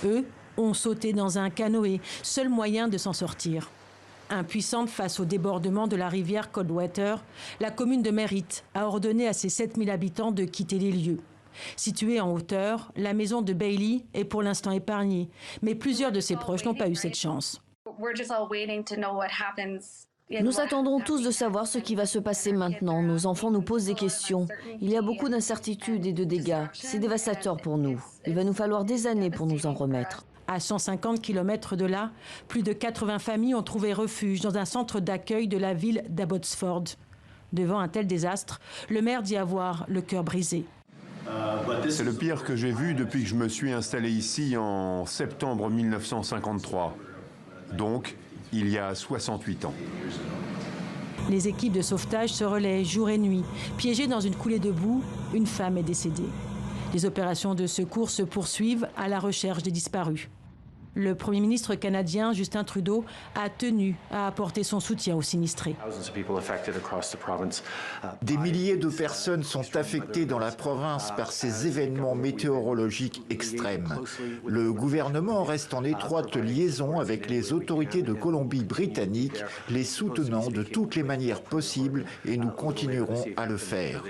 Eux ont sauté dans un canoë, seul moyen de s'en sortir. Impuissante face au débordement de la rivière Coldwater, la commune de Merritt a ordonné à ses 7000 habitants de quitter les lieux. Située en hauteur, la maison de Bailey est pour l'instant épargnée, mais plusieurs de ses proches n'ont pas eu cette chance. Nous attendons tous de savoir ce qui va se passer maintenant. Nos enfants nous posent des questions. Il y a beaucoup d'incertitudes et de dégâts. C'est dévastateur pour nous. Il va nous falloir des années pour nous en remettre. À 150 km de là, plus de 80 familles ont trouvé refuge dans un centre d'accueil de la ville d'Abbotsford. Devant un tel désastre, le maire dit avoir le cœur brisé. C'est le pire que j'ai vu depuis que je me suis installé ici en septembre 1953. Donc, il y a 68 ans. Les équipes de sauvetage se relaient jour et nuit. Piégées dans une coulée de boue, une femme est décédée. Les opérations de secours se poursuivent à la recherche des disparus. Le Premier ministre canadien, Justin Trudeau, a tenu à apporter son soutien aux sinistrés. Des milliers de personnes sont affectées dans la province par ces événements météorologiques extrêmes. Le gouvernement reste en étroite liaison avec les autorités de Colombie-Britannique, les soutenant de toutes les manières possibles et nous continuerons à le faire.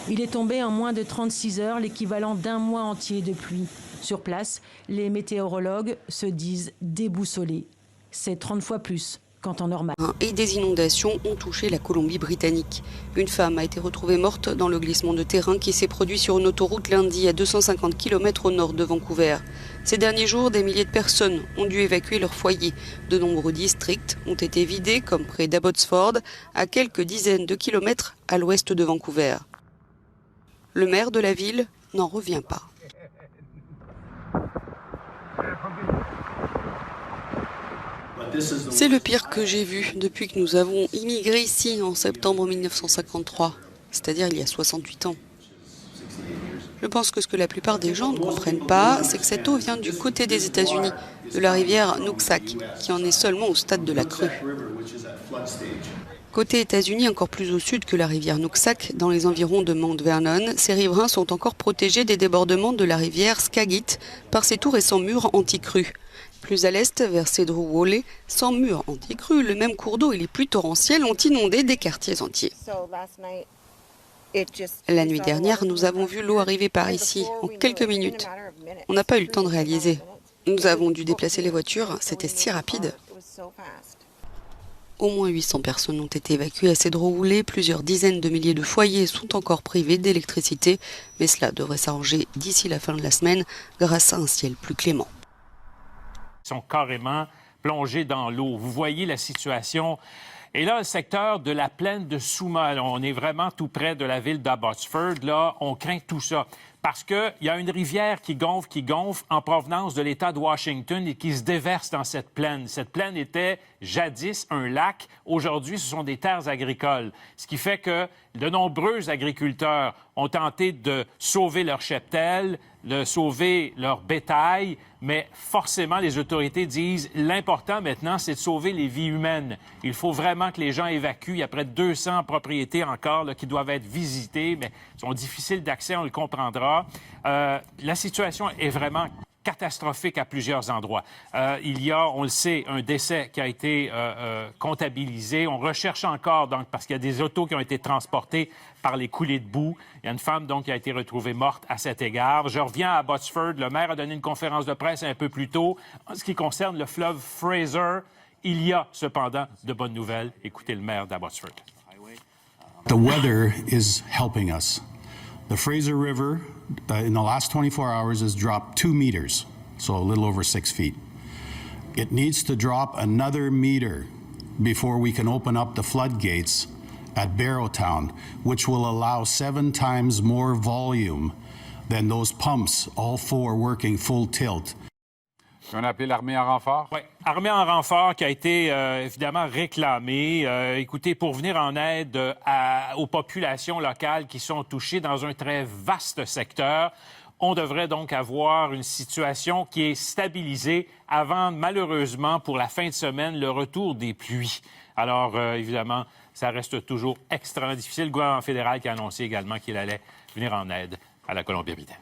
Il est tombé en moins de 36 heures l'équivalent d'un mois entier de pluie. Sur place, les météorologues se disent déboussolés. C'est 30 fois plus qu'en temps normal. Et des inondations ont touché la Colombie-Britannique. Une femme a été retrouvée morte dans le glissement de terrain qui s'est produit sur une autoroute lundi à 250 km au nord de Vancouver. Ces derniers jours, des milliers de personnes ont dû évacuer leur foyer. De nombreux districts ont été vidés, comme près d'Abbotsford, à quelques dizaines de kilomètres à l'ouest de Vancouver. Le maire de la ville n'en revient pas. C'est le pire que j'ai vu depuis que nous avons immigré ici en septembre 1953, c'est-à-dire il y a 68 ans. Je pense que ce que la plupart des gens ne comprennent pas, c'est que cette eau vient du côté des États-Unis, de la rivière Nooksack, qui en est seulement au stade de la crue. Côté États-Unis, encore plus au sud que la rivière Nooksack, dans les environs de Mount Vernon, ces riverains sont encore protégés des débordements de la rivière Skagit par ses tout récents murs anti-crues. Plus à l'est, vers Cedro Valley, sans murs anti-crues, le même cours d'eau et les pluies torrentielles ont inondé des quartiers entiers. La nuit dernière, nous avons vu l'eau arriver par ici en quelques minutes. On n'a pas eu le temps de réaliser. Nous avons dû déplacer les voitures, c'était si rapide. Au moins 800 personnes ont été évacuées à Cedro Valley. Plusieurs dizaines de milliers de foyers sont encore privés d'électricité. Mais cela devrait s'arranger d'ici la fin de la semaine grâce à un ciel plus clément. Ils sont carrément plongés dans l'eau. Vous voyez la situation. Et là, le secteur de la plaine de Souma, là, on est vraiment tout près de la ville d'Abbotsford. Là, on craint tout ça. Parce qu'il y a une rivière qui gonfle en provenance de l'État de Washington et qui se déverse dans cette plaine. Cette plaine était jadis un lac. Aujourd'hui, ce sont des terres agricoles. Ce qui fait que de nombreux agriculteurs ont tenté de sauver leur cheptel, de sauver leur bétail, mais forcément, les autorités disent l'important maintenant, c'est de sauver les vies humaines. Il faut vraiment que les gens évacuent. Il y a près de 200 propriétés encore là, qui doivent être visitées, mais sont difficiles d'accès, on le comprendra. La situation est vraiment catastrophique à plusieurs endroits. Il y a, on le sait, un décès qui a été comptabilisé. On recherche encore, donc, parce qu'il y a des autos qui ont été transportées par les coulées de boue. Il y a une femme, donc, qui a été retrouvée morte à cet égard. Je reviens à Abbotsford. Le maire a donné une conférence de presse un peu plus tôt. En ce qui concerne le fleuve Fraser, il y a cependant de bonnes nouvelles. Écoutez le maire d'Abbotsford. The weather is helping us. The Fraser River, in the last 24 hours, has dropped 2 meters, so a little over 6 feet. It needs to drop another meter before we can open up the floodgates at Barrowtown, which will allow 7 times more volume than those pumps, all 4 working full tilt. On a appelé l'armée en renfort? Oui, armée en renfort qui a été évidemment réclamée. Écoutez, pour venir en aide aux populations locales qui sont touchées dans un très vaste secteur. On devrait donc avoir une situation qui est stabilisée avant, malheureusement, pour la fin de semaine, le retour des pluies. Alors, évidemment, ça reste toujours extrêmement difficile. Le gouvernement fédéral qui a annoncé également qu'il allait venir en aide à la Colombie-Britannique.